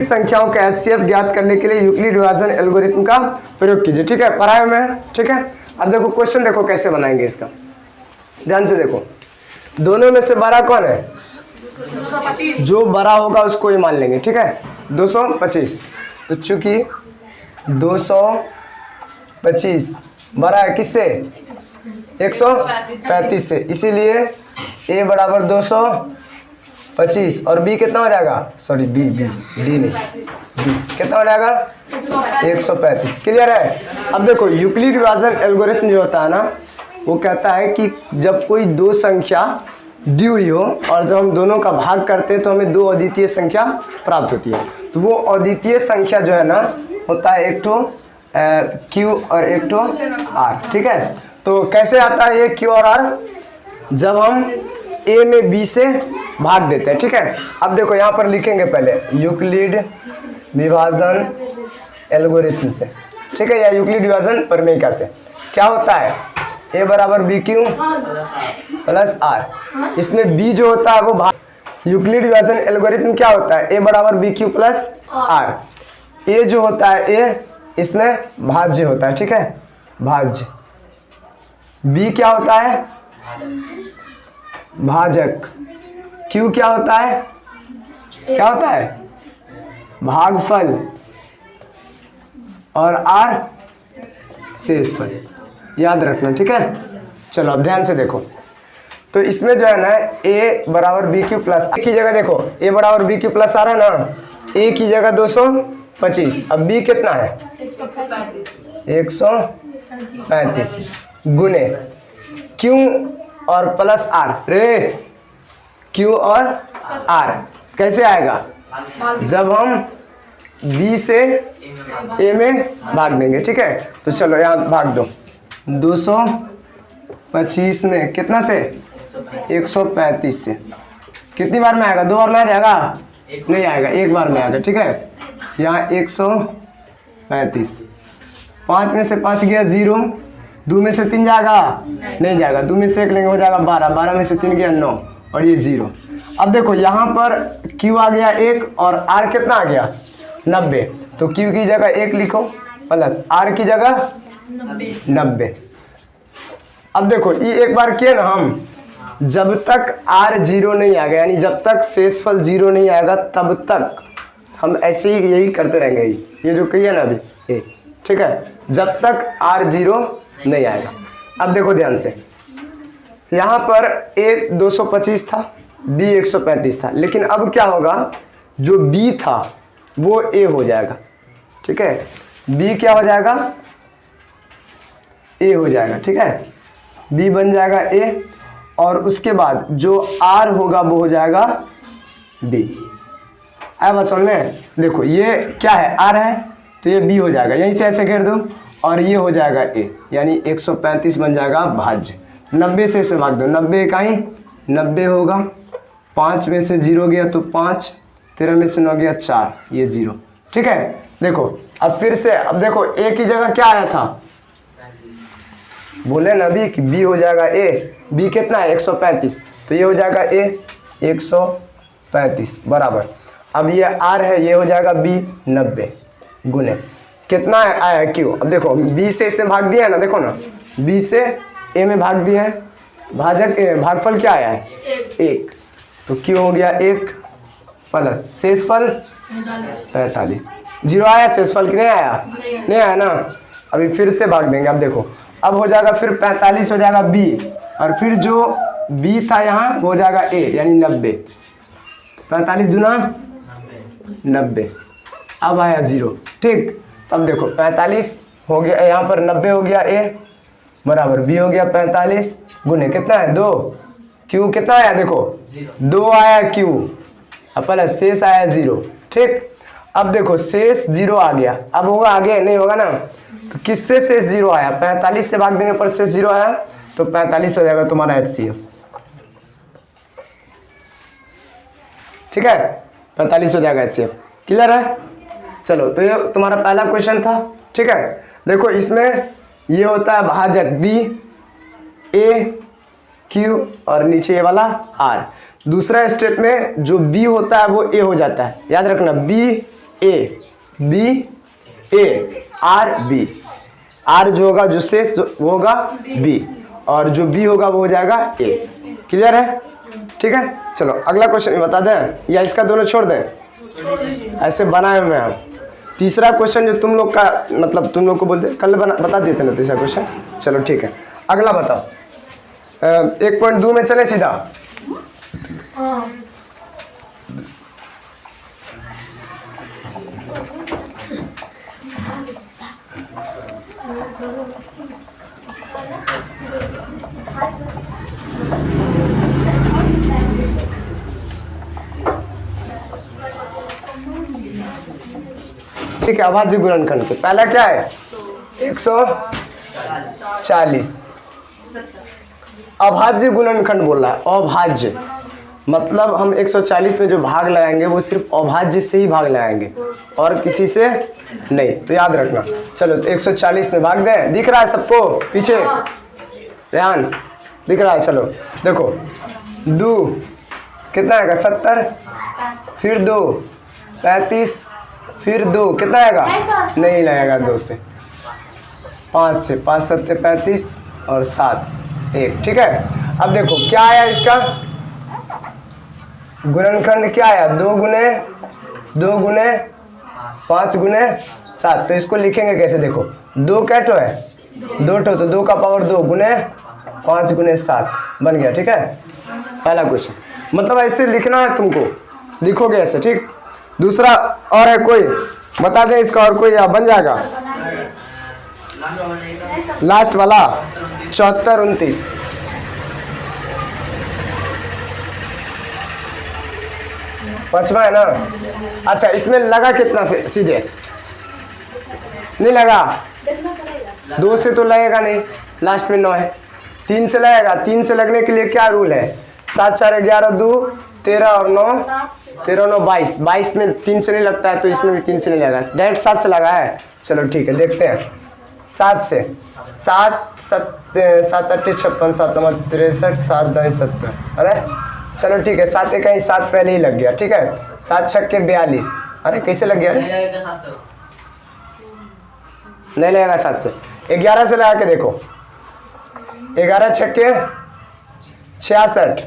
संख्याओं का एचसीएफ ज्ञात करने के लिए यूक्लिड विभाजन एल्गोरिथम का प्रयोग कीजिए। ठीक है, पढ़ाया में। ठीक है, अब देखो क्वेश्चन देखो कैसे बनाएंगे इसका, ध्यान से देखो। दोनों में से बड़ा कौन है? 225। जो बड़ा होगा उसको ही मान लेंगे। ठीक है, 225। तो चूंकि 225 बड़ा है किससे? 135 से, इसीलिए a बराबर 225 और b कितना हो जाएगा? सॉरी b डी नहीं, b कितना हो जाएगा? 135। क्लियर है? अब देखो यूक्लिड विभाजन एल्गोरिथम जो होता है ना, वो कहता है कि जब कोई दो संख्या दी हुई हो और जब हम दोनों का भाग करते हैं तो हमें दो अद्वितीय संख्या प्राप्त होती है। तो वो अद्वितीय संख्या जो है ना होता है एक ठो q और एक ठो r। ठीक है, तो कैसे आता है ये q और r? जब हम a में b से भाग देते हैं। ठीक है, अब देखो यहाँ पर लिखेंगे पहले यूक्लिड विभाजन एल्गोरिथम से। ठीक है, या यूक्लिड विभाजन प्रमेय से क्या होता है? a बराबर बी क्यू प्लस r। इसमें b जो होता है वो भाग, यूक्लिड विभाजन एल्गोरिथम क्या होता है? a बराबर B Q plus r। a जो होता है a, इसमें भाज्य होता है। ठीक है, भाज्य। b क्या होता है? भाजक। q क्या होता है? क्या होता है? भागफल। और r शेषफल, याद रखना। ठीक है, चलो अब ध्यान से देखो। तो इसमें जो है ना a बराबर बी क्यू प्लस की जगह देखो a बराबर बी क्यू प्लस आ रहा है ना, a की जगह 225। अब b कितना है? 135 गुने q और प्लस r। रे q और r कैसे आएगा? जब हम b से a में भाग देंगे। ठीक है, तो चलो यहाँ भाग दो। 225 में कितना से? 135 से। कितनी बार में आएगा? 2 बार में आ जाएगा? नहीं आएगा, एक बार में आएगा। ठीक है, यहाँ 135। 5 में से 5 गया 0, 2 में से 3 जाएगा? नहीं जाएगा। 2 में से 1 लेंगे हो जाएगा 12, 12 में से 3 गया 9 और ये 0। अब देखो यहाँ पर q आ गया 1 और r कितना आ गया? 90। तो q की जगह 1 लिखो प्लस r की जगह 90। अब देखो ये एक बार किए ना हम, जब तक r 0 नहीं आएगा, यानी जब तक शेषफल 0 नहीं आएगा तब तक हम ऐसे ही यही करते रहेंगे। ये जो कही है ना अभी ये, ठीक है, जब तक r 0 नहीं आएगा। अब देखो ध्यान से, यहाँ पर a 225 था, b 135 था, लेकिन अब क्या होगा? जो b था वो a हो जाएगा। ठीक है, b क्या हो जाएगा? a हो जाएगा। ठीक है, b बन जाएगा a और उसके बाद जो r होगा वो हो जाएगा b। आया बात समझ में? देखो ये क्या है? r है तो ये b हो जाएगा, यहीं से ऐसे घेर दो और ये हो जाएगा a, यानी 135 बन जाएगा भाज्य। 90 से इसे भाग दो, 90 इकाई 90 होगा। 5 में से 0 गया तो 5, 13 में से 9 गया 4, ये 0। ठीक है, देखो अब फिर से, अब देखो a की जगह क्या आया था? बोले ना अभी कि b हो जाएगा a। b कितना है? 135, तो ये हो जाएगा a 135 बराबर। अब ये r है, ये हो जाएगा b 90 गुने कितना आया q। अब देखो b से इसमें भाग दिया है ना, देखो ना b से a में भाग दिया है, भाजक भागफल क्या आया है? 1। तो q हो गया 1 प्लस शेषफल 45। 0 आया शेषफल की? नहीं आया, नहीं आया ना। अभी फिर से भाग देंगे। अब देखो अब हो जाएगा फिर 45 हो जाएगा b और फिर जो b था यहाँ वो हो जाएगा a, यानी 90। 45 दूना 90। अब आया 0। ठीक, तो अब देखो 45 हो गया, यहाँ पर 90 हो गया a बराबर b हो गया 45 गुने कितना है? 2। q कितना आया? देखो 2 आया q, अब प्लस शेष आया 0। ठीक, अब देखो शेष 0 आ गया। अब होगा आगे? नहीं होगा ना। तो किससे शेष 0 आया? 45 से भाग देने पर शेष 0 आया, तो 45 हो जाएगा तुम्हारा HCF। ठीक है, 45 हो जाएगा HCF। क्लियर है? चलो, तो ये तुम्हारा पहला क्वेश्चन था। ठीक है, देखो इसमें ये होता है भाजक b, a, q और नीचे ये वाला r। दूसरा स्टेप में जो b होता है वो a हो जाता है। याद रखना b A, B A, R B. R जो होगा जो शेष वो होगा बी, और जो बी होगा वो हो जाएगा ए। क्लियर है? ठीक है, चलो अगला क्वेश्चन बता दें या इसका दोनों छोड़ दें? ऐसे बनाए हुए हम। तीसरा क्वेश्चन जो तुम लोग का मतलब तुम लोग को बोलते कल बता देते ना तीसरा क्वेश्चन। चलो ठीक है, अगला बताओ। 1.2 में चले सीधा। ठीक है, अभाज्य गुणनखंड के पहला क्या है? 140। अभाज्य गुणनखंड बोल रहा है, अभाज्य मतलब हम 140 में जो भाग लगाएंगे वो सिर्फ अभाज्य से ही भाग लगाएंगे और किसी से नहीं, तो याद रखना। चलो तो 140 में भाग दें। दिख रहा है सबको पीछे? ध्यान दिख रहा है? चलो देखो, 2 कितना आएगा? 70, फिर 2 35, फिर 2 कितना आएगा? नहीं लगेगा 2 से, 5 से, 5 7 35 और 7 1। ठीक है, अब देखो क्या आया इसका गुणनखंड, क्या आया? 2 गुने 5 गुने 7। तो इसको लिखेंगे कैसे? देखो 2 क्या ठो है? 2 ठो, तो 2 का पावर 2 गुने 5 गुने 7 बन गया। ठीक है, पहला क्वेश्चन मतलब ऐसे लिखना है तुमको, लिखोगे ऐसे। ठीक, दूसरा और है कोई बता दें इसका और कोई? या बन जाएगा लास्ट वाला 74 29। पांचवा है ना? अच्छा, इसमें लगा कितना से सीधे? नहीं लगा, 2 से तो लगेगा नहीं, लास्ट में 9 है। 3 से लगेगा, 3 से लगने के लिए क्या रूल है? 7 4 11 2 13 और 9 13 9 22। 22 में 3 से नहीं लगता है तो इसमें भी 3 से नहीं लगा, डायरेक्ट 7 से लगा है। चलो ठीक है, देखते हैं 7 से। 7 7 7 8 56 7 9 63 7 2 70। अरे चलो ठीक है, 7 1 7 पहले ही लग गया। ठीक है, 7 6 42। अरे कैसे लग गया? नहीं लगेगा 7 से। 11 से लगा के देखो, 11 6 66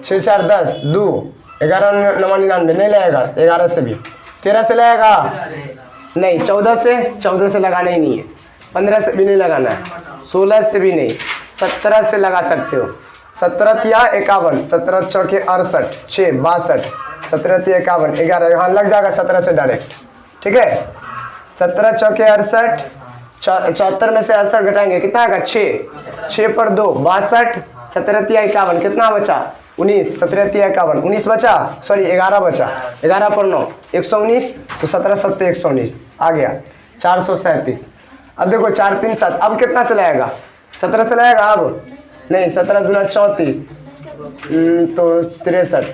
6 4 10 2 11 9 99 नहीं लगेगा। 11 से भी। 13 से लगेगा नहीं, 14 से लगाना ही नहीं है। 15 से भी नहीं लगाना है, 16 से भी नहीं, 17 से लगा सकते हो। 17 या 51, 17 चौके 68 6 62, 17 या 51 11 यहाँ लग जाएगा 17 से डायरेक्ट। ठीक है, 17 चौके 68, 74 में से 68 घटाएंगे कितना आएगा? 6 6 पर 2 62, 17 या 51 कितना बचा? 19, 17 या 51 19 बचा, सॉरी 11 बचा, 11 पर 9 119, तो 17 7 119 आ गया 437। अब देखो 4 3 7, अब कितना से लगेगा? 17 से लगेगा अब नहीं, 17 दूना 34 तो 63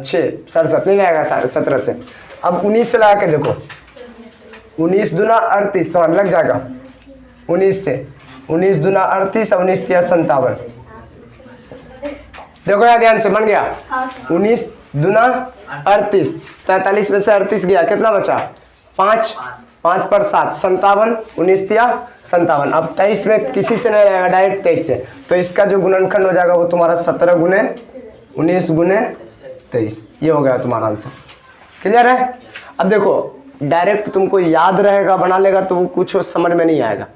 6 67 नहीं लगेगा 17 से। अब 19 से लगा के देखो, 19 दूना 38 तो लग जाएगा 19 से, 19 दूना 38 और 19 या 57। देखो यार ध्यान से, बन गया 19 दूना 38, 43 में से 38 गया कितना बचा? 5 5 पर 7 57, 19 या 57। अब 23 में किसी से नहीं रहेगा, डायरेक्ट 23 से, तो इसका जो गुणनखंड हो जाएगा वो तुम्हारा 17 गुने 19 गुने 23। ये हो गया तुम्हारा आंसर। क्लियर है? अब देखो डायरेक्ट तुमको याद रहेगा, बना लेगा तो वो कुछ समझ में नहीं आएगा।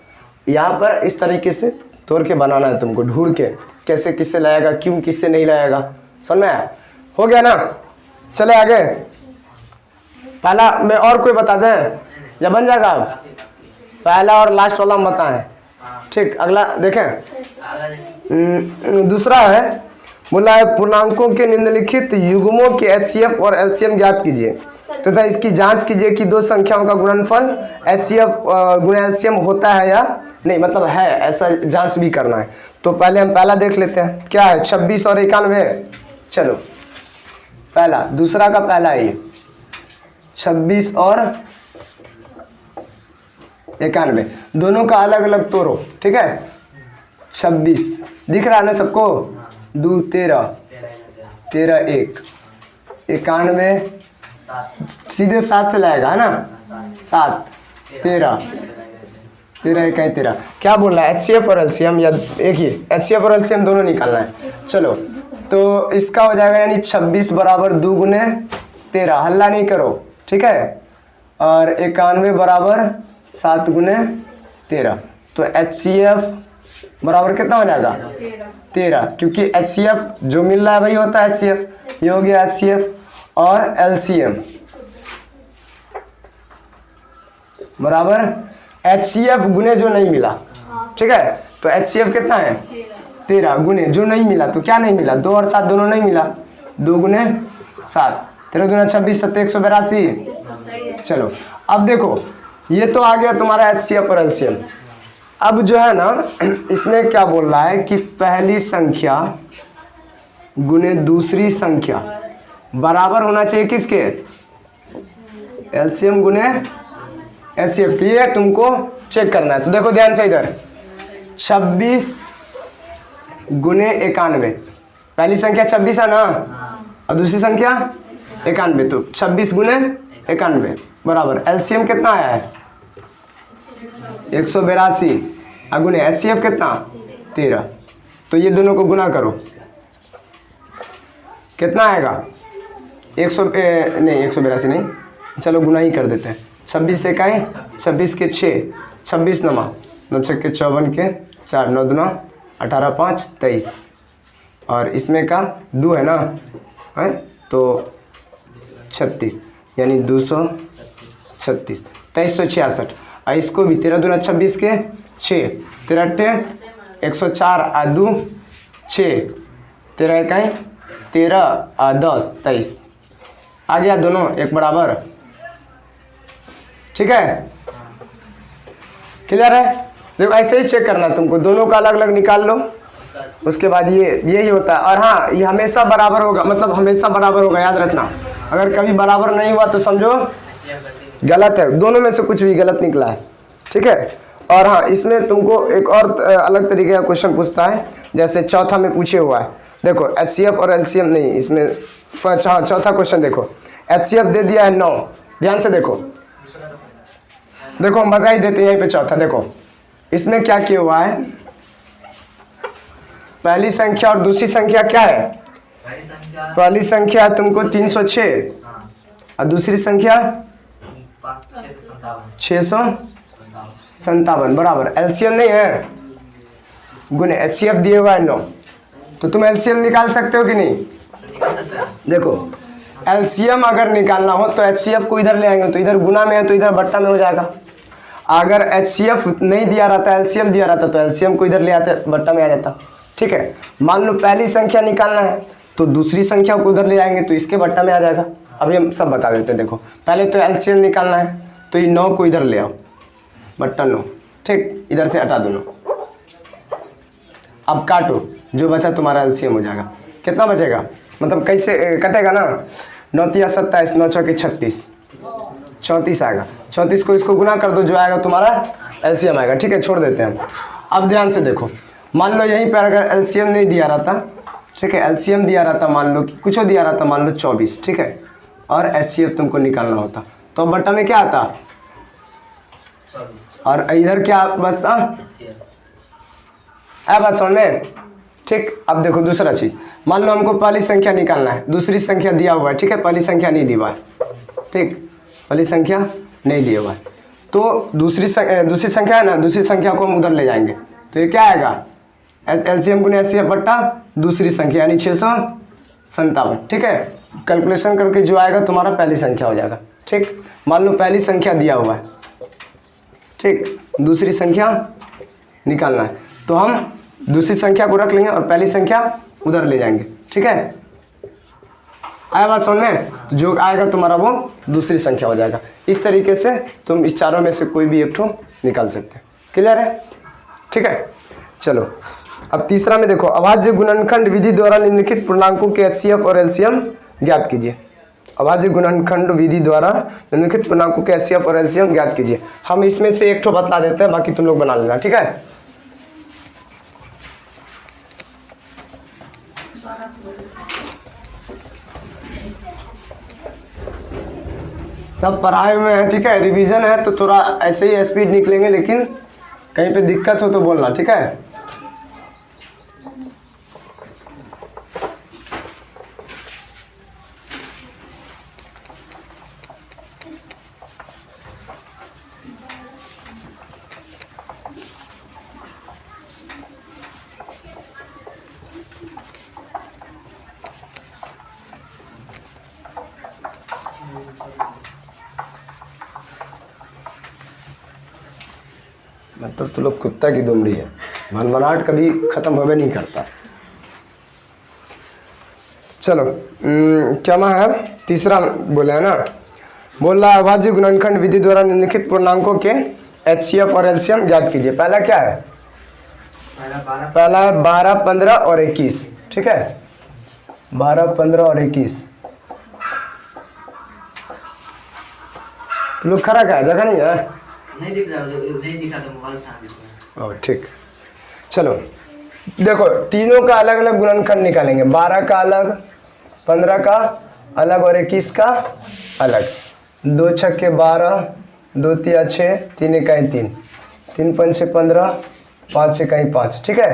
यहाँ पर इस तरीके से तोड़ के बनाना है तुमको, ढूंढ के कैसे किससे लाएगा, क्यों किससे नहीं लाएगा। समझ में आया? हो गया ना? चले आगे। पहला मैं और कोई बता दें या बन जाएगा? अब पहला और लास्ट वाला हम बताएं। ठीक, अगला देखें। दूसरा है, बोला है पूर्णांकों के निम्नलिखित युग्मों के एचसीएफ और एलसीएम ज्ञात कीजिए तथा इसकी जांच कीजिए कि दो संख्याओं का गुणनफल एचसीएफ गुणा एलसीएम होता है या नहीं, मतलब है, ऐसा जांच भी करना है। तो पहले हम पहला देख लेते हैं क्या है। 26 और 91। चलो पहला, दूसरा का पहला है ये 26 और 91, दोनों का अलग अलग तोड़ो। ठीक है, 26 दिख रहा है ना सबको? 2 13 13 1 91 सीधे 7 से लाएगा, है ना। 7 13 13 1 13, क्या बोल रहा है, HCF और LCM या एक ही, HCF और LCM दोनों निकालना है। चलो तो इसका हो जाएगा यानी 26 बराबर 2 गुने 13, हल्ला नहीं करो, ठीक है। और 91 बराबर 7 गुने 13, तो HCF बराबर कितना हो जाएगा 13, क्योंकि HCF जो मिल रहा है वही होता है HCF। ये हो गया HCF और LCM बराबर HCF गुने जो नहीं मिला, ठीक है। तो HCF कितना है 13 गुने जो नहीं मिला, तो क्या नहीं मिला, 2 और 7 दोनों नहीं मिला, 2 गुने 7, 13 दूना 26 7 182। चलो अब देखो ये तो आ गया तुम्हारा HCF और LCM। अब जो है ना इसमें क्या बोल रहा है कि पहली संख्या गुने दूसरी संख्या बराबर होना चाहिए किसके, LCM गुने HCF के। ये तुमको चेक करना है। तो देखो ध्यान से इधर 26 गुने 91, पहली संख्या 26 है ना और दूसरी संख्या 91, तो 26 गुने 91 बराबर LCM कितना आया है 182 और गुने HCF कितना 13। तो ये दोनों को गुना करो, कितना आएगा 182 नहीं, चलो गुना ही कर देते हैं। 26 से का है 26 के 6, 26 नमा 9 6 के 54 के 4, 9 दूना 18 5 23, और इसमें का 2 है ना, है तो 36 यानी 236 2366। और इसको भी 13 दूना 26 के 6, 13 104 आ 2 6, 13 इकाई 13 आ 10 23, आ गया दोनों एक बराबर, ठीक है। क्लियर है। देखो ऐसे ही चेक करना तुमको, दोनों का अलग अलग निकाल लो, उसके बाद ये यही होता है। और हाँ ये हमेशा बराबर होगा, मतलब हमेशा बराबर होगा, याद रखना। अगर कभी बराबर नहीं हुआ तो समझो गलत है, दोनों में से कुछ भी गलत निकला है, ठीक है। और हाँ इसमें तुमको एक और अलग तरीके का क्वेश्चन पूछता है, जैसे चौथा में पूछे हुआ है। देखो HCF और LCM नहीं, इसमें चौथा क्वेश्चन देखो, HCF दे दिया है 9, ध्यान से देखो, देखो हम बता ही देते हैं यहीं पे चौथा। देखो इसमें क्या किया हुआ है, पहली संख्या और दूसरी संख्या क्या है, पहली संख्या तुमको 306 और दूसरी संख्या 657 बराबर LCM नहीं है गुने HCF दिए हुआ है 9, तो तुम LCM निकाल सकते हो कि नहीं। देखो LCM अगर निकालना हो तो HCF को इधर ले आएंगे, तो इधर गुना में है तो इधर बट्टा में हो जाएगा। अगर HCF नहीं दिया रहता, LCM दिया रहता, तो LCM को इधर ले आते बट्टा में आ जाता, ठीक है। मान लो पहली संख्या निकालना है तो दूसरी संख्या को उधर ले आएंगे तो इसके बट्टा में आ जाएगा। अब ये सब बता देते हैं। देखो पहले तो LCM निकालना है तो ये 9 को इधर ले आओ, बट्टा 9, ठीक, इधर से हटा दो 9। अब काटो, जो बचा तुम्हारा LCM हो जाएगा। कितना बचेगा, मतलब कैसे कटेगा ना, 9 3 27, 9 4 36, 34 आएगा। 34 को इसको गुना कर दो, जो आएगा तुम्हारा LCM आएगा, ठीक है। छोड़ देते हैं हम। अब ध्यान से देखो, मान लो यहीं पर अगर LCM नहीं दिया रहता, ठीक है, LCM दिया रहता, मान लो कुछ दिया रहता, मान लो 24, ठीक है, और HCF तुमको निकालना होता, तो बट्टा में क्या आता और इधर क्या बचता, है बात समझ में, ठीक। अब देखो दूसरा चीज़, मान लो हमको पहली संख्या निकालना है, दूसरी संख्या दिया हुआ है, ठीक है, पहली संख्या नहीं दिया हुआ है, ठीक, पहली संख्या नहीं दिया हुआ है, तो दूसरी संख्या है ना, दूसरी संख्या को हम उधर ले जाएंगे, तो ये क्या आएगा LCM गुने HCF बट्टा दूसरी संख्या यानी 657, ठीक है। कैलकुलेशन करके जो आएगा तुम्हारा पहली संख्या हो जाएगा, ठीक। मान लो पहली संख्या दिया हुआ है, ठीक, दूसरी संख्या निकालना है, तो हम दूसरी संख्या को रख लेंगे और पहली संख्या उधर ले जाएंगे, ठीक है। आया बात समझ में, तो जो आएगा तुम्हारा वो दूसरी संख्या हो जाएगा। इस तरीके से तुम इस चारों में से कोई भी एक ठो निकाल सकते हैं। क्लियर है, ठीक है। चलो अब तीसरा में देखो, अभाज्य गुणनखंड विधि द्वारा निम्नलिखित पूर्णांकों के HCF और LCM ज्ञात कीजिए। अभाज्य गुणनखंड विधि द्वारा निम्नलिखित पूर्णांकों के HCF और LCM ज्ञात कीजिए। हम इसमें से एक ठो बतला देते हैं, बाकी तुम लोग बना लेना, ठीक है। सब पढ़ाए हुए हैं, ठीक है। रिवीजन है तो थोड़ा ऐसे ही स्पीड निकलेंगे, लेकिन कहीं पे दिक्कत हो तो बोलना, ठीक है। मतलब तो लोग कुत्ता की दुमड़ी है, भनभनाहट कभी ख़त्म होवे नहीं करता। चलो क्या मा है, तीसरा बोले है ना, बोल रहा है अभाज्य गुणनखंड विधि द्वारा निम्नलिखित पूर्णांकों के HCF और LCM ज्ञात कीजिए। पहला क्या है, पहला है 12, 15 और 21, ठीक है। 12, 15 और 21 तो लोग खड़ा क्या है, जगह नहीं है, नहीं दिख रहा, नहीं दिखा तो मोबाइल था। और ठीक, चलो देखो तीनों का अलग अलग गुणनखंड निकालेंगे। 12 का अलग, 15 का अलग और 21 का अलग। 2 छक्के 12, 2 तिया 6, 3 इकाई 3, 3 पंचे 15, 5 इकाई 5, ठीक है।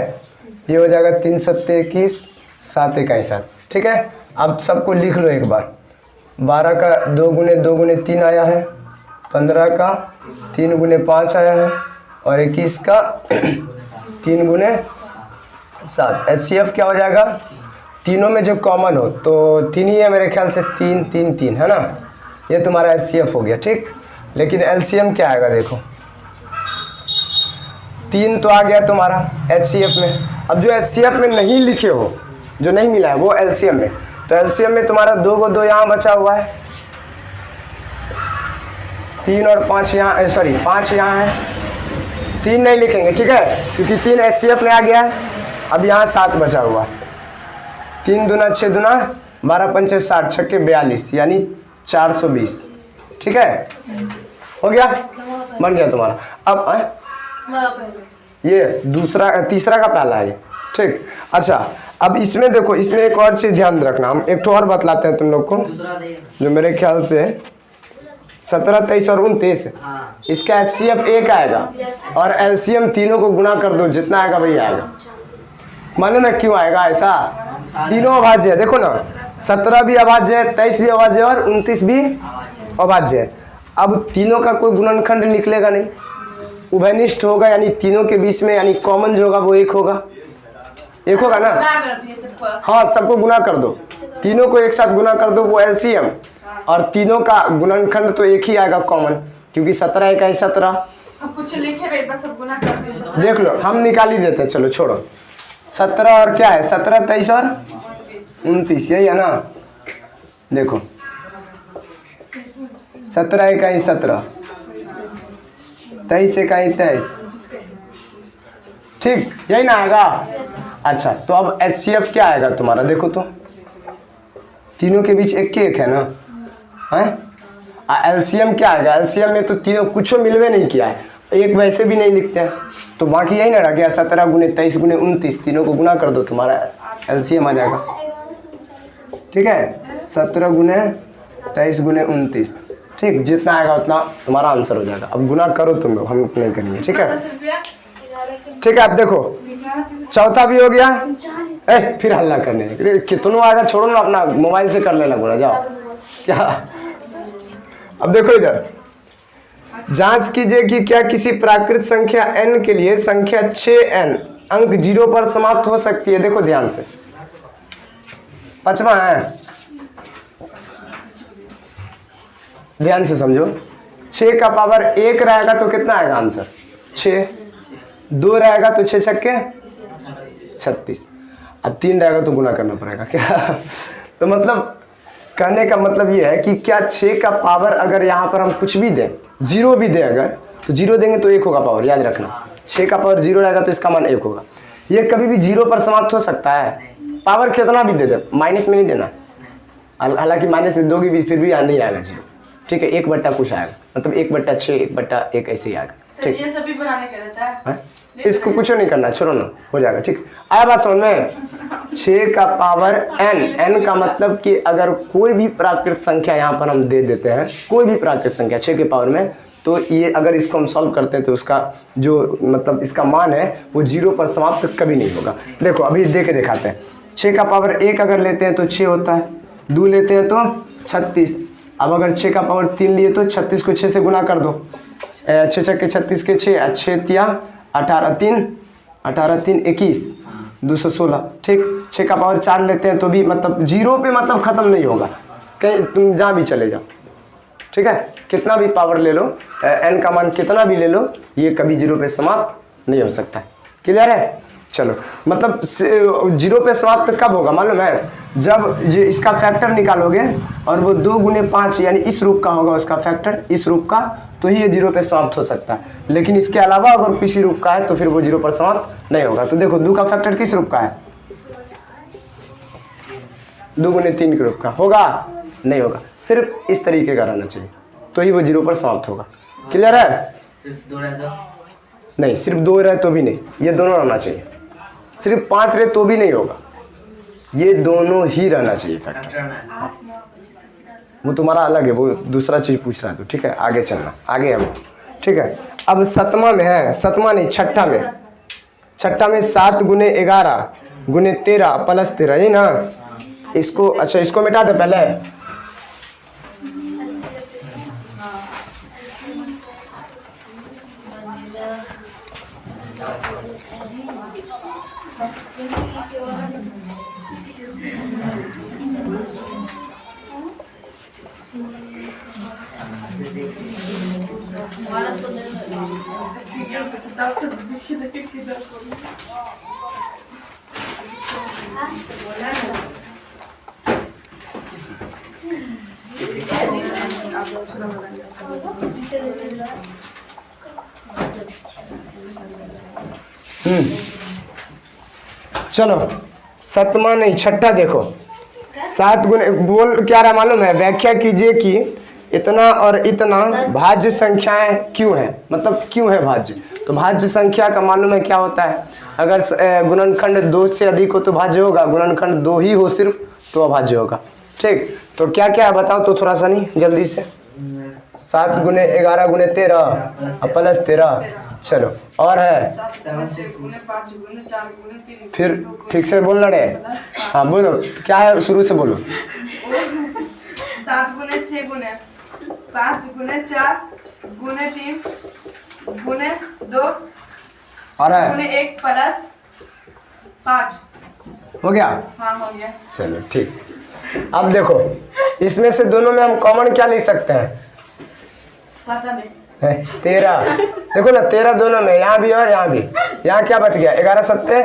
ये हो जाएगा 3 सत्ते 21, 7 इकाई 7, ठीक है। अब सबको लिख लो एक बार। 12 का 2 गुने 2 गुने 3 आया है, 15 का 3 गुने 5 आया है और 21 का 3 गुने 7। HCF क्या हो जाएगा, तीनों में जो कॉमन हो तो 3 ही है मेरे ख्याल से, 3 3 3 है ना, ये तुम्हारा HCF हो गया, ठीक। लेकिन LCM क्या आएगा, देखो 3 तो आ गया तुम्हारा HCF में। अब जो HCF में नहीं लिखे हो, जो नहीं मिला है वो LCM में, तो LCM में तुम्हारा 2 को 2 यहाँ बचा हुआ है, 3 और 5 यहाँ, सॉरी 5 यहाँ है, 3 नहीं लिखेंगे, ठीक है, क्योंकि 3 HCF में आ गया है। अब यहाँ 7 बचा हुआ है, 3 दूना 6 दूना 12 पंचे 60, छक्के 42, यानी 420, ठीक है। हो गया, बन गया तुम्हारा। अब ये दूसरा तीसरा का पहला है, ठीक। अच्छा अब इसमें देखो, इसमें एक और चीज़ ध्यान रखना, हम एक और बतलाते हैं तुम लोग को, जो मेरे ख्याल से 17, 23 और 29, इसका HCF 1 आएगा और LCM तीनों को गुना कर दो, जितना आएगा वही आएगा। मालूम है क्यों आएगा ऐसा, तीनों अभाज्य है, देखो ना 17 भी अभाज्य है, 23 भी अभाज्य है और 29 भी अभाज्य है। अब तीनों का कोई गुणनखंड निकलेगा नहीं, उभयनिष्ठ होगा, यानी तीनों के बीच में यानी कॉमन जो होगा वो 1 होगा, 1 होगा ना। हाँ सबको गुना कर दो, तीनों को एक साथ गुना कर दो, वो LCM, और तीनों का गुणनखंड तो 1 ही आएगा कॉमन, क्योंकि 17 इकाई 17। कुछ लिखे रहे बस, सब गुना कर दे। देख लो हम निकाल ही देते हैं, चलो छोड़ो। 17 और क्या है, 17, 23 और 29, यही है ना। देखो 17 इकाई 17, 23 इकाई 23, ठीक, यही ना आएगा। अच्छा तो अब HCF क्या आएगा तुम्हारा, देखो तो तीनों के बीच 1 के 1 है ना, है। LCM क्या आएगा, LCM में तो तीनों कुछ मिलवे नहीं किया है, 1 वैसे भी नहीं लिखते हैं, तो बाकी यही ना रह गया 17 गुने 23 गुने 29, तीनों को गुना कर दो, तुम्हारा LCM आ जाएगा, ठीक है। 17 गुने 23 गुने 29, ठीक, जितना आएगा उतना तुम्हारा आंसर हो जाएगा। अब गुना करो तुम लोग, हम नहीं करेंगे, ठीक है, ठीक है। अब देखो चौथा भी हो गया, फिर हल्ला करने कितनों आएगा, छोड़ो ना, अपना मोबाइल से कर लेना गुना, जाओ क्या। अब देखो इधर, जांच कीजिए कि क्या किसी प्राकृत संख्या n के लिए संख्या 6n अंक 0 पर समाप्त हो सकती है। देखो ध्यान से, 5वां है, ध्यान से समझो। 6 का पावर 1 रहेगा तो कितना आएगा आंसर, 6, 2 रहेगा तो 6 छक्के 36, अब 3 रहेगा तो गुना करना पड़ेगा क्या। तो मतलब कहने का मतलब ये है कि क्या 6 का पावर अगर यहाँ पर हम कुछ भी दें, 0 भी दें अगर, तो 0 देंगे तो 1 होगा पावर, याद रखना। 6 का पावर 0 रहेगा तो इसका मान 1 होगा। ये कभी भी 0 पर समाप्त हो सकता है, पावर कितना भी दे दे, माइनस में नहीं देना, हालांकि माइनस में दोगी भी फिर भी नहीं आएगा 0, ठीक है। 1 बट्टा कुछ आएगा, मतलब 1/6, 1/1 ऐसे ही आएगा, ठीक। ये सभी बनाने का रहता है, इसको कुछ नहीं करना, छोड़ो ना, हो जाएगा। ठीक, आया बात समझ में? 6 का पावर n, n का मतलब कि अगर कोई भी प्राकृत संख्या यहाँ पर हम दे देते हैं, कोई भी प्राकृत संख्या 6 के पावर में, तो ये अगर इसको हम सॉल्व करते हैं तो उसका जो मतलब इसका मान है वो 0 पर समाप्त कभी नहीं होगा। देखो अभी दे के दिखाते हैं। 6 का पावर 1 अगर लेते हैं तो 6 होता है, 2 लेते हैं तो 36। अब अगर 6 का पावर 3 लिए तो 36 को 6 से गुना कर दो, 6 6 के 36 के 6, 6 तिया 18 3, 18 3 21, 216। ठीक, 6 का पावर 4 लेते हैं तो भी मतलब 0 पे मतलब ख़त्म नहीं होगा, कहीं तुम जहाँ भी चले जाओ। ठीक है, कितना भी पावर ले लो, n का मान कितना भी ले लो, ये कभी 0 पे समाप्त नहीं हो सकता है। क्लियर है? चलो, मतलब 0 पे समाप्त कब होगा मालूम है? जब ये इसका फैक्टर निकालोगे और वो 2 गुने 5 यानी इस रूप का होगा उसका फैक्टर, इस रूप का, तो ही ये 0 पे समाप्त हो सकता है। लेकिन इसके अलावा अगर किसी रूप का है तो फिर वो 0 पर समाप्त नहीं होगा। तो देखो 2 का फैक्टर किस रूप का है? 2 गुने 3 के रूप का होगा? नहीं होगा, सिर्फ इस तरीके का रहना चाहिए तो ही वो 0 पर समाप्त होगा। क्लियर है? सिर्फ 2 रहे तो नहीं, सिर्फ 2 रहे तो भी नहीं, ये दोनों रहना चाहिए। सिर्फ 5 रहे तो भी नहीं होगा, ये दोनों ही रहना चाहिए फैक्टर। फैक्टर में वो तुम्हारा अलग है, वो दूसरा चीज़ पूछ रहा है। तो ठीक है, आगे चलना, आगे हम। ठीक है, अब 7वां में है, 7वां नहीं 6ठा में, 6ठा में 7 गुने 11 गुने 13 प्लस 13, यही ना? इसको अच्छा इसको मिटा दे पहले। किताब से देखिए किधर को चलो 7वां नहीं 6ठा देखो। 7 गुने बोल क्या रहा मालूम है? व्याख्या कीजिए कि इतना और इतना भाज्य संख्याएं क्यों है, मतलब क्यों है भाज्य। तो भाज्य संख्या का मालूम है क्या होता है? अगर गुणनखंड 2 से अधिक हो तो भाज्य होगा, गुणनखंड 2 ही हो सिर्फ तो अभाज्य होगा। ठीक, तो क्या क्या है बताओ तो थोड़ा सा नहीं जल्दी से। 7 गुने 11 गुने 13 प्लस 13। चलो और है 7 गुने 5 गुने 4 गुने 3, फिर ठीक से बोलना रे। हाँ बोलो क्या है, शुरू से बोलो। 7 गुने 6 गुने 5 गुने 4 गुने 3 गुने 2 और है गुने 1 प्लस 5। हो गया? हाँ हो गया। चलो ठीक। अब देखो इसमें से दोनों में हम कॉमन क्या ले सकते हैं? पता नहीं। 13 देखो ना, 13 दोनों में, यहाँ भी और यहाँ भी। यहाँ क्या बच गया? 11 सत्ते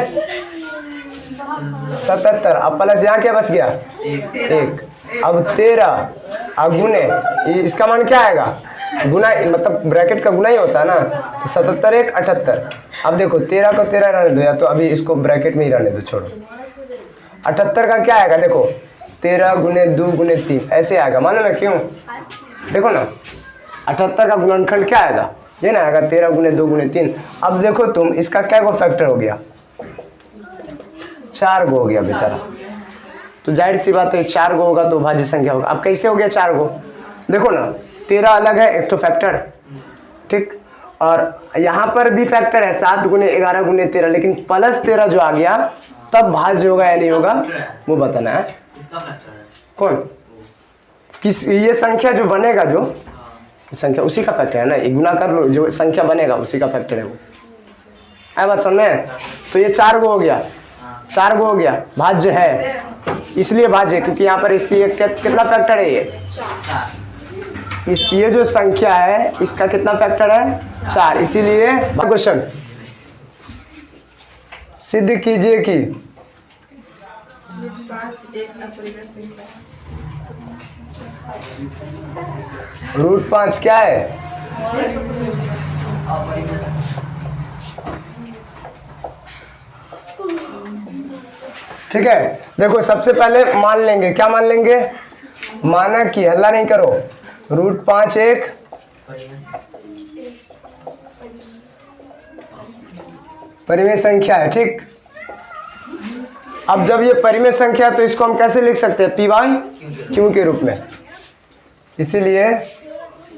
77। अब प्लस यहाँ क्या बच गया? 1। अब 13 अब गुने, इसका मान क्या आएगा? गुना, मतलब ब्रैकेट का गुना ही होता है ना। तो 77 1 78। अब देखो 13 को 13 रहने दो, या तो अभी इसको ब्रैकेट में ही रहने दो, छोड़ो। 78 का क्या आएगा? देखो 13 गुने 2 गुने 3 ऐसे आएगा, मालूम है क्यों? देखो ना 78 का गुणनखंड क्या आएगा? ये ना आएगा 13 गुने 2 गुने 3। अब देखो तुम, इसका क्या गो फैक्टर हो गया? 4 गो हो गया बेचारा। तो जाहिर सी बात है 4 गो होगा तो भाज्य संख्या होगा। अब कैसे हो गया 4 गो? देखो ना 13 अलग है, एक तो फैक्टर, ठीक, और यहाँ पर भी फैक्टर है 7 गुने 11 गुने 13, लेकिन प्लस 13 जो आ गया तब भाज्य होगा या नहीं होगा वो बताना है। इसका फैक्टर है कौन? किस? ये संख्या जो बनेगा, जो संख्या उसी का फैक्टर है ना, एक गुना कर लो, जो संख्या बनेगा उसी का फैक्टर है वो। है बात समझ में? तो ये 4 गो हो गया, 4 गो हो गया, भाज्य है, इसलिए भाज्य क्योंकि यहाँ पर इसकी कितना फैक्टर है? ये जो संख्या है इसका कितना फैक्टर है? 4, इसीलिए क्वेश्चन सिद्ध कीजिए कि √5 क्या है? ठीक है, देखो सबसे पहले मान लेंगे, क्या मान लेंगे? माना कि, हल्ला नहीं करो, √5 एक परिमेय संख्या है, ठीक। अब जब ये परिमेय संख्या है तो इसको हम कैसे लिख सकते हैं, पी बाई क्यू के रूप में। इसीलिए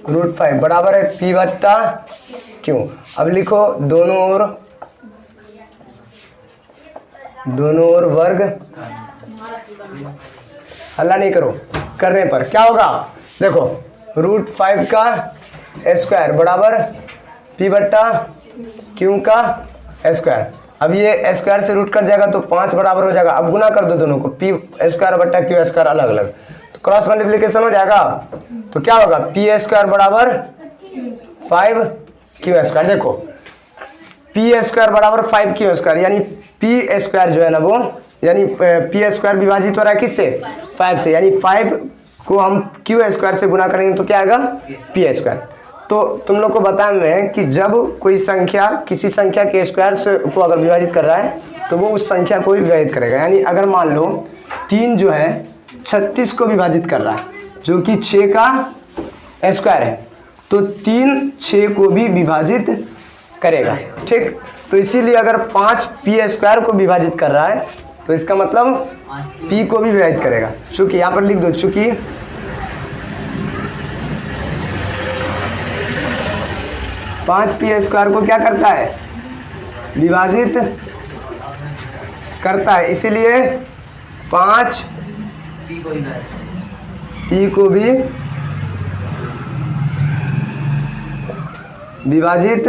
√5 बराबर है पी बट्टा क्यू। अब लिखो दोनों ओर वर्ग, हल्ला नहीं करो, करने पर क्या होगा, देखो √5 का स्क्वायर बराबर पी बट्टा क्यू का स्क्वायर। अब ये स्क्वायर से रूट कट जाएगा तो 5 बराबर हो जाएगा। अब गुना कर दो दोनों को, पी स्क्वायर बट्टा क्यू स्क्वायर अलग अलग, तो क्रॉस मल्टीप्लिकेशन हो जाएगा। तो क्या होगा, पी स्क्वायर बराबर 5 क्यू स्क्वायर। देखो पी स्क्वायर बराबर 5 क्यू स्क्वायर, यानी पी स्क्वायर जो है ना वो, यानी पी स्क्वायर विभाजित हो रहा है किससे, 5 से, यानी 5 को हम क्यू स्क्वायर से गुना करेंगे तो क्या आएगा, पी स्क्वायर। तो तुम लोग को बताया मैं कि जब कोई संख्या किसी संख्या के स्क्वायर से को अगर विभाजित कर रहा है तो वो उस संख्या को भी विभाजित करेगा। यानी अगर मान लो 3 जो है 36 को विभाजित कर रहा है, जो कि 6 का स्क्वायर है, तो 3 6 को भी विभाजित करेगा, ठीक। तो इसीलिए अगर 5 पी स्क्वायर को विभाजित कर रहा है तो इसका मतलब पी को भी विभाजित करेगा। चूंकि यहाँ पर लिख दो, चूंकि 5 पी स्क्वायर को क्या करता है, विभाजित करता है, इसीलिए 5 पी को भी विभाजित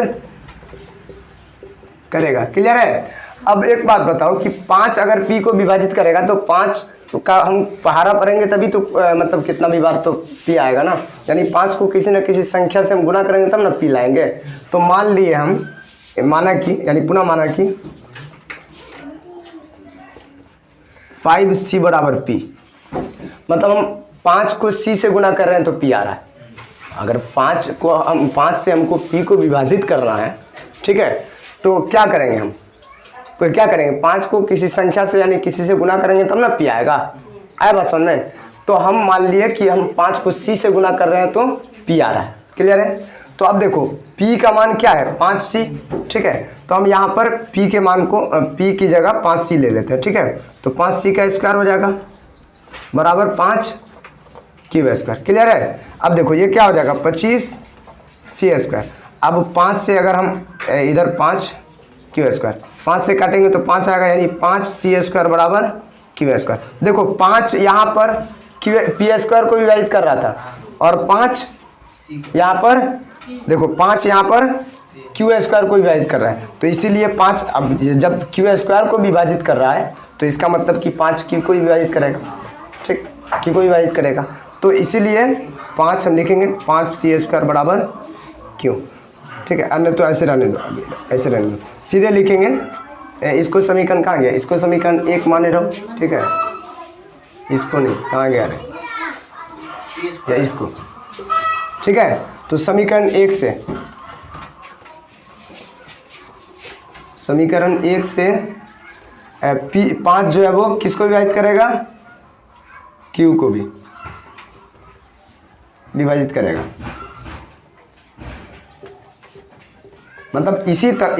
करेगा। क्लियर है। अब एक बात बताओ कि 5 अगर पी को विभाजित करेगा तो 5 का हम पहाड़ा पढ़ेंगे तभी तो मतलब कितना भी बार तो पी आएगा ना, यानी 5 को किसी न किसी संख्या से हम गुना करेंगे तब ना पी लाएंगे। तो मान लिए हम, माना कि, यानी पुनः माना कि 5c बराबर पी, मतलब हम 5 को c से गुना कर रहे हैं तो पी आ रहा है। अगर 5 से हमको p को विभाजित करना है, ठीक है, तो क्या करेंगे हम, तो क्या करेंगे, 5 को किसी संख्या से यानी किसी से गुना करेंगे तब ना पी आएगा। आया बात समझ में। तो हम मान लिए कि हम 5 को c से गुना कर रहे हैं तो पी आ रहा है। क्लियर है। तो अब देखो p का मान क्या है, 5c, ठीक है। तो हम यहाँ पर p के मान को p की जगह 5c ले लेते हैं, ठीक है। तो 5c का स्क्वायर हो जाएगा बराबर 5 क्यू स्क्वायर। क्लियर है। अब देखो ये क्या हो जाएगा, 25c स्क्वायर। अब 5 से अगर हम इधर 5 क्यू स्क्वायर, 5 से काटेंगे तो 5 आएगा, यानी 5c स्क्वायर बराबर क्यू स्क्वायर। देखो 5 यहाँ पर पी स्क्वायर को विभाजित कर रहा था और 5 यहाँ पर, देखो 5 यहाँ पर क्यू स्क्वायर को विभाजित कर रहा है, तो इसीलिए 5, अब जब क्यू स्क्वायर को विभाजित कर रहा है तो इसका मतलब कि 5 क्यू को विभाजित करेगा, ठीक, क्यू को विभाजित करेगा। तो इसीलिए 5 हम लिखेंगे 5c स्क्वायर बराबर क्यू, ठीक है। अन्य तो ऐसे रहने दो, अभी ऐसे रहने दो, सीधे लिखेंगे। इसको समीकरण कहाँ गया, इसको समीकरण 1 माने रहो, ठीक है, इसको नहीं, कहाँ गया रे, या इसको, ठीक है। तो समीकरण 1 से, समीकरण 1 से P5 जो है वो किसको विभाजित करेगा, Q को भी विभाजित करेगा। मतलब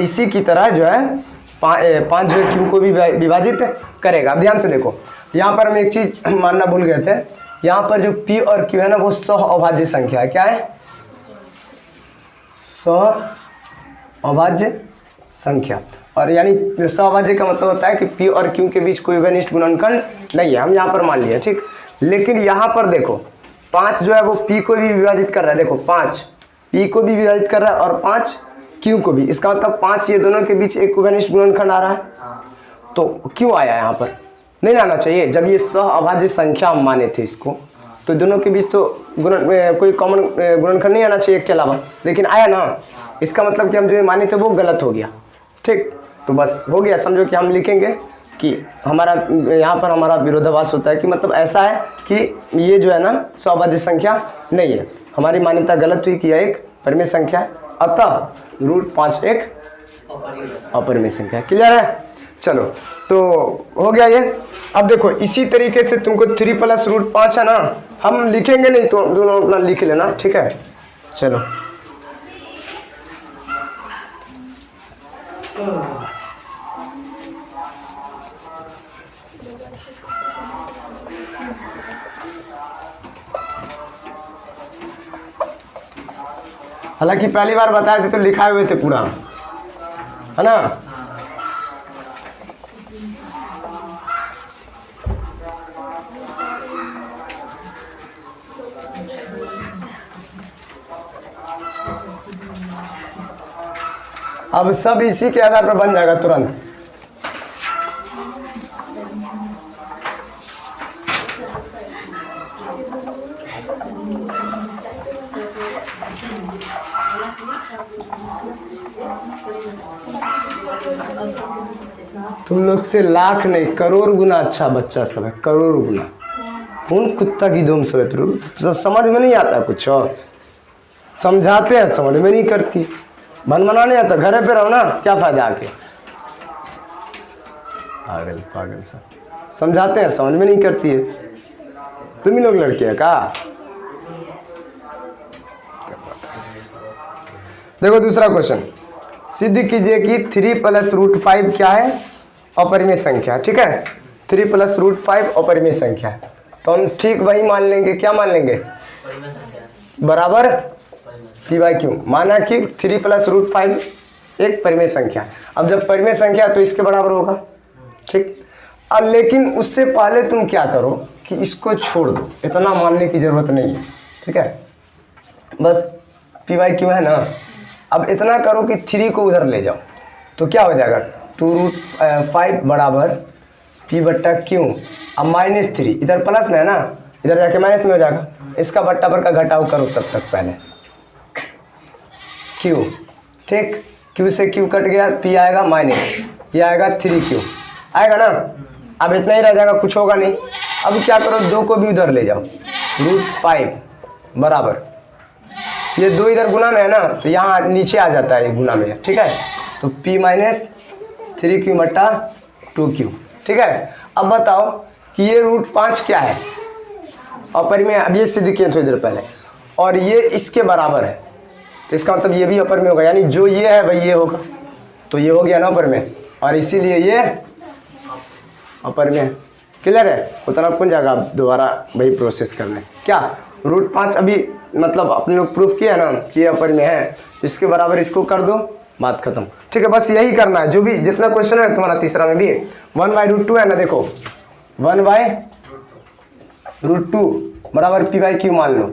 इसी की तरह जो है 5 जो है Q को भी विभाजित करेगा। अब ध्यान से देखो, यहाँ पर हम एक चीज मानना भूल गए थे, यहाँ पर जो P और Q है ना वो सह-अभाज्य संख्या है। क्या है, सह-अभाज्य संख्या। और यानी सह-अभाज्य का मतलब होता है कि P और Q के बीच कोई अनिष्ट गुणनखंड नहीं है, हम यहाँ पर मान लिए, ठीक। लेकिन यहाँ पर देखो 5 जो है वो P को भी विभाजित कर रहा है, देखो 5 P को भी विभाजित कर रहा है और 5 Q को भी, इसका मतलब 5 ये दोनों के बीच एक उभयनिष्ठ गुणनखंड आ रहा है। तो क्यों आया यहाँ पर, नहीं आना चाहिए। जब ये सह-अभाज्य संख्या हम माने थे इसको, तो दोनों के बीच तो कोई कॉमन गुणनखंड नहीं आना चाहिए एक के अलावा, लेकिन आया ना, इसका मतलब कि हम जो माने थे वो गलत हो गया, ठीक। तो बस हो गया, समझो कि हम लिखेंगे कि हमारा यहाँ पर हमारा विरोधाभास होता है कि मतलब ऐसा है कि ये जो है ना सह-अभाज्य संख्या नहीं है, हमारी मान्यता गलत हुई कि यह एक परिमेय संख्या है, अतः √5 एक अपरिमेय संख्या है। क्लियर है। चलो तो हो गया ये। अब देखो इसी तरीके से तुमको 3 + √5 है ना, हम लिखेंगे नहीं तो दोनों अपना लिख लेना, ठीक है। चलो हालांकि पहली बार बताए थे तो लिखाए हुए थे पूरा, है ना। अब सब इसी के आधार पर बन जाएगा तुरंत। तुम लोग से लाख नहीं करोड़ गुना अच्छा बच्चा सब है, करोड़ गुना। कौन कुत्ता की दुम सब है, तो समझ में नहीं आता कुछ, और समझाते हैं समझ में नहीं करती, बनना नहीं आता। घर पे रहो ना, क्या फायदा आके। पागल पागल सब समझाते हैं समझ में नहीं करती है। तुम ही लोग लड़के हैं का। देखो दूसरा क्वेश्चन, सिद्ध कीजिए कि 3 + √5 क्या है, अपरिमेय संख्या। ठीक है, 3 + √5 अपरिमेय संख्या है, तो हम ठीक वही मान लेंगे। क्या मान लेंगे, परिमेय संख्या बराबर परिमेय p/q। माना कि 3 + √5 एक परिमेय संख्या है। अब जब परिमेय संख्या तो इसके बराबर होगा, ठीक। अब लेकिन उससे पहले तुम क्या करो कि इसको छोड़ दो, इतना मानने की जरूरत नहीं है, ठीक है। बस p/q है ना। अब इतना करो कि 3 को उधर ले जाओ, तो क्या हो जाएगा, 2√5 बराबर p/q। अब -3 इधर प्लस में है ना, इधर जाके माइनस में हो जाएगा। इसका बट्टा पर का घटाव करो तब तक पहले q, ठीक। q से q कट गया, p आएगा माइनस, ये आएगा 3q आएगा ना। अब इतना ही रह जाएगा, कुछ होगा नहीं। अब क्या करो, 2 को भी उधर ले जाओ, √5 बराबर ये 2 इधर गुना में है ना, तो यहाँ नीचे आ जाता है ये गुना में, ठीक है। तो p - 3q बट्टा 2q, ठीक है। अब बताओ कि ये √5 क्या है, अपरिमेय। अब ये सिद्ध किए थोड़ी देर पहले, और ये इसके बराबर है, तो इसका मतलब ये भी अपरिमेय होगा, यानी जो ये है वही ये होगा, तो ये हो गया ना अपरिमेय, और इसीलिए ये अपरिमेय। क्लियर है, उतना कौन जाएगा आप दोबारा वही प्रोसेस करने। क्या √5 अभी मतलब अपने लोग प्रूफ किया ना कि ये अपरिमेय है, तो इसके बराबर इसको कर दो, बात खत्म, ठीक है। बस यही करना है, जो भी जितना क्वेश्चन है तुम्हारा तीसरा में भी 1/√2 है ना। देखो 1/√2 बराबर p/q मान लो,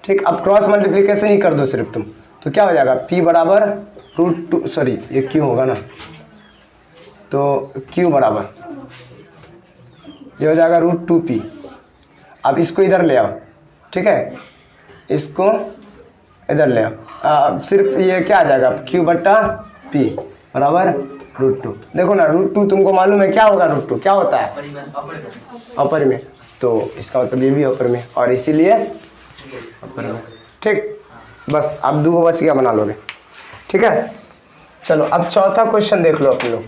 ठीक। अब क्रॉस मल्टीप्लिकेशन ही कर दो सिर्फ तुम, तो क्या हो जाएगा, p बराबर √2, सॉरी ये q होगा ना, तो q बराबर ये हो जाएगा √2p। अब इसको इधर ले आओ, ठीक है, इसको इधर ले आओ। सिर्फ ये क्या आ जाएगा, q/p बराबर √2। देखो ना √2 तुमको मालूम है क्या होगा, √2 क्या होता है, परिमेय अपरिमेय, तो इसका मतलब ये भी अपरिमेय, और इसीलिए अपरिमेय, ठीक। बस अब 2 बच गया, बना लोगे, ठीक है। चलो अब चौथा क्वेश्चन देख लो अपने लोग।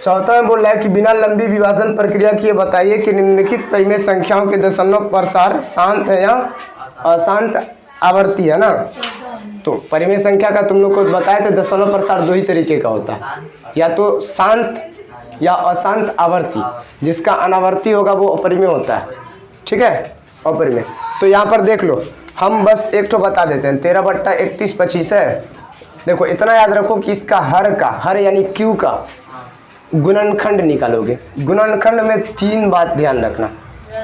चौथा में बोल रहा है कि बिना लंबी विभाजन प्रक्रिया किए बताइए कि निम्नलिखित परिमेय संख्याओं के दशमलव प्रसार शांत है या अशांत आवर्ती है ना। तो परिमेय संख्या का तुम लोग को बताए थे, दशमलव प्रसार 2 ही तरीके का होता है, या तो शांत या अशांत आवर्ती। जिसका अनावर्ती होगा वो अपरिमेय होता है, ठीक है, अपरिमेय। तो यहाँ पर देख लो, हम बस एक तो बता देते हैं, 13/31 है। देखो इतना याद रखो कि इसका हर यानी q का गुणनखंड निकालोगे। गुणनखंड में 3 बात ध्यान रखना,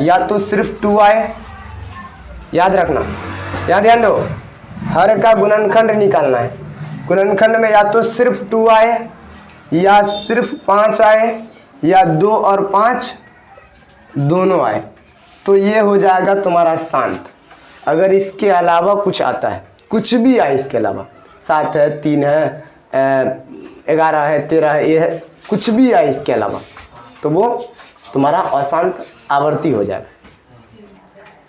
या तो सिर्फ 2 आए, याद रखना, यहाँ ध्यान दो, हर का गुणनखंड निकालना है। गुणनखंड में या तो सिर्फ 2 आए, या सिर्फ 5 आए, या 2 और 5 दोनों आए, तो ये हो जाएगा तुम्हारा शांत। अगर इसके अलावा कुछ आता है, कुछ भी आए इसके अलावा, 7 है, 3 है, 11 है, 13 है, ये है, कुछ भी आए इसके अलावा, तो वो तुम्हारा अशांत आवर्ती हो जाएगा।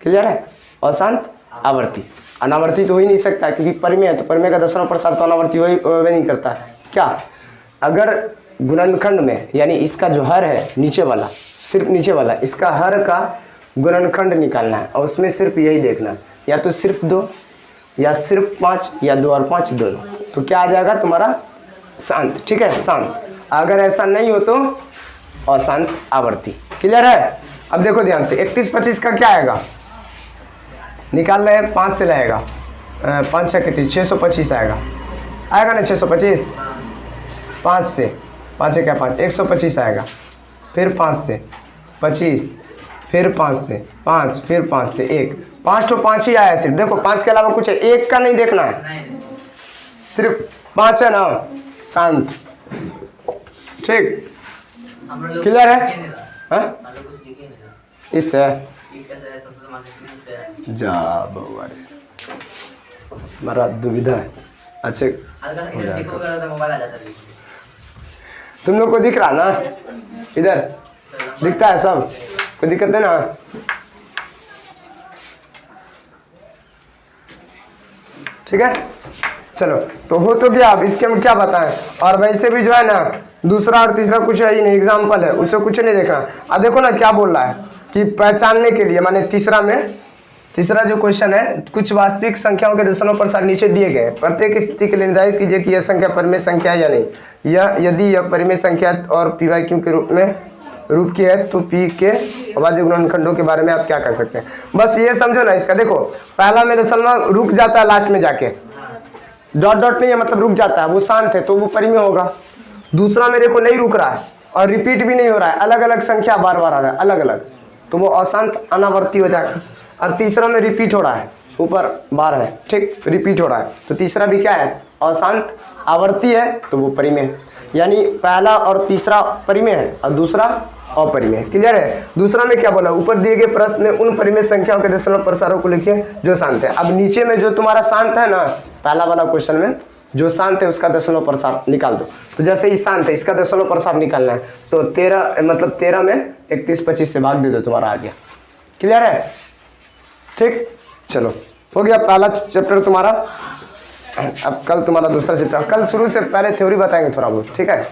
क्लियर है, अशांत आवर्ती। अनावर्ती तो हो ही नहीं सकता, क्योंकि परिमेय है, तो परिमेय का दशमलव प्रसार तो अनावर्ती हो नहीं करता। क्या, अगर गुणनखंड में यानी इसका जो हर है नीचे वाला, सिर्फ नीचे वाला, इसका हर का गुणनखंड निकालना है, और उसमें सिर्फ यही देखना, या तो सिर्फ 2, या सिर्फ 5, या 2 और 5 दोनों, तो क्या आ जाएगा तुम्हारा शांत, ठीक है, शांत। अगर ऐसा नहीं हो तो अशांत आवर्ती। क्लियर है। अब देखो ध्यान से, 31/25 का क्या आएगा, निकाल रहे हैं 5 से लाएगा 5 छः 625 आएगा ना 625। 5 से 5 है क्या 5 125 आएगा। फिर 5 से 25, फिर 5 से 5, फिर 5 से 1, 5 तो 5 ही आया सिर्फ। देखो 5 के अलावा कुछ है, 1 का नहीं देखना है, नहीं सिर्फ 5 है ना। शांत, ठीक, हम लोग क्लियर है? लिखे नहीं रहा। हाँ हम लोग कुछ लिखे नहीं रहा। इससे ये कैसे है सबसे मार्केट से जा बउआ रे, हमारा दुविधा है। अच्छे हल्का सा इधर देखो अगर तो मोबाइल आ जाता है। तुम लोग को दिख रहा ना, इधर दिखता है सब, कोई दिक्कत है ना। ठीक है, चलो तो हो तो गया। अब इसके हम क्या बताएं। और वैसे भी जो है ना दूसरा और तीसरा कुछ है ही नहीं, एग्जाम्पल है, उससे कुछ नहीं देखना। अब देखो ना क्या बोल रहा है कि पहचानने के लिए, माने तीसरा जो क्वेश्चन है, कुछ वास्तविक संख्याओं के दशमलव प्रसार नीचे दिए गए, प्रत्येक स्थिति के लिए निर्धारित कीजिए कि यह संख्या परिमेय संख्या है या नहीं। यह यदि यह परिमेय संख्या और पी वाई क्यू के रूप की है तो पी के अभाज्य गुणनखंडों के बारे में आप क्या कह सकते हैं। बस ये समझो ना इसका। देखो पहला में दशमलव रुक जाता है लास्ट में जाके, डॉट डॉट नहीं है मतलब रुक जाता है, वो शांत है तो वो परिमेय होगा। दूसरा में देखो नहीं रुक रहा है और रिपीट भी नहीं हो रहा है, अलग अलग संख्या बार बार आ रहा है अलग अलग, तो वो अशांत अनावर्ती हो जाएगा। और तीसरा में रिपीट हो रहा है, ऊपर बार है, ठीक, रिपीट हो रहा है, तो तीसरा भी क्या है अशांत आवर्ती है, तो वो परिमेय है। यानी पहला और तीसरा परिमेय है और दूसरा अपरिमेय। क्लियर है? दूसरा में क्या बोला, ऊपर दिए गए प्रश्न में उन परिमेय संख्याओं के दशमलव प्रसारों को लिखिए जो शांत है। अब नीचे में जो तुम्हारा शांत है ना, पहला वाला क्वेश्चन में जो शांत है उसका दशमलव प्रसार निकाल दो। तो जैसे ही शांत है इसका दशमलव प्रसार निकालना है, तो 13 में 31-25 से भाग दे दो, तुम्हारा आ गया। क्लियर है? ठीक, चलो हो गया पहला चैप्टर तुम्हारा। अब कल तुम्हारा दूसरा चैप्टर, कल शुरू से पहले थ्योरी बताएंगे थोड़ा बहुत, ठीक है।